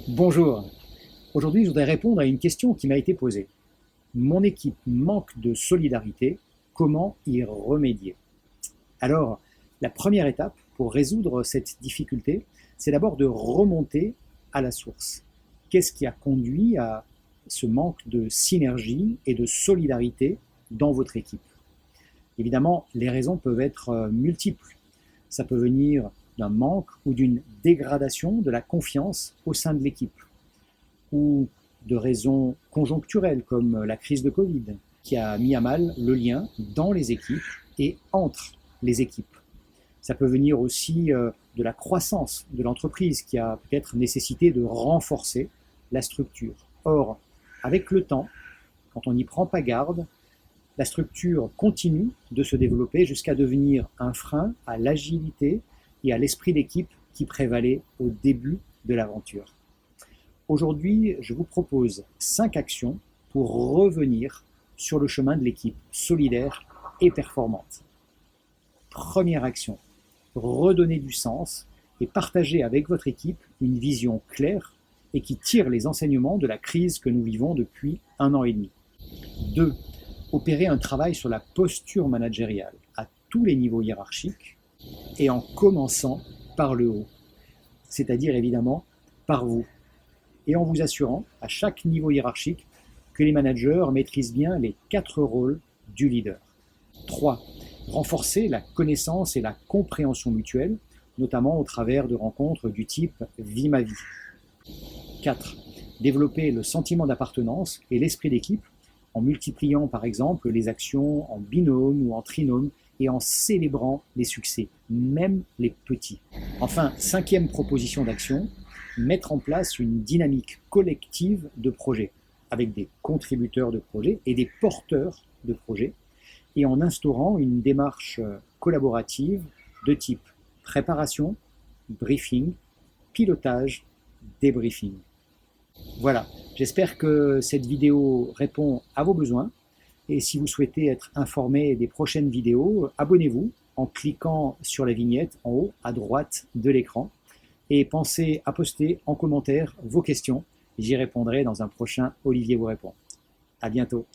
Bonjour, aujourd'hui je voudrais répondre à une question qui m'a été posée. Mon équipe manque de solidarité, comment y remédier? Alors, la première étape pour résoudre cette difficulté, c'est d'abord de remonter à la source. Qu'est-ce qui a conduit à ce manque de synergie et de solidarité dans votre équipe? Évidemment, les raisons peuvent être multiples. Ça peut venir d'un manque ou d'une dégradation de la confiance au sein de l'équipe, ou de raisons conjoncturelles comme la crise de Covid, qui a mis à mal le lien dans les équipes et entre les équipes. Ça peut venir aussi de la croissance de l'entreprise qui a peut-être nécessité de renforcer la structure. Or, avec le temps, quand on n'y prend pas garde, la structure continue de se développer jusqu'à devenir un frein à l'agilité et à l'esprit d'équipe qui prévalait au début de l'aventure. Aujourd'hui, je vous propose 5 actions pour revenir sur le chemin de l'équipe solidaire et performante. Première action, redonner du sens et partager avec votre équipe une vision claire et qui tire les enseignements de la crise que nous vivons depuis 1 an et demi. 2. Opérer un travail sur la posture managériale à tous les niveaux hiérarchiques et en commençant par le haut, c'est-à-dire évidemment par vous, et en vous assurant à chaque niveau hiérarchique que les managers maîtrisent bien les 4 rôles du leader. 3. Renforcer la connaissance et la compréhension mutuelle, notamment au travers de rencontres du type Vie ma vie. 4. Développer le sentiment d'appartenance et l'esprit d'équipe en multipliant par exemple les actions en binôme ou en trinôme et en célébrant les succès, même les petits. Enfin, 5e proposition d'action, mettre en place une dynamique collective de projet avec des contributeurs de projet et des porteurs de projet et en instaurant une démarche collaborative de type préparation, briefing, pilotage, débriefing. Voilà, j'espère que cette vidéo répond à vos besoins et si vous souhaitez être informé des prochaines vidéos, abonnez-vous en cliquant sur la vignette en haut à droite de l'écran et pensez à poster en commentaire vos questions. J'y répondrai dans un prochain Olivier vous répond. À bientôt.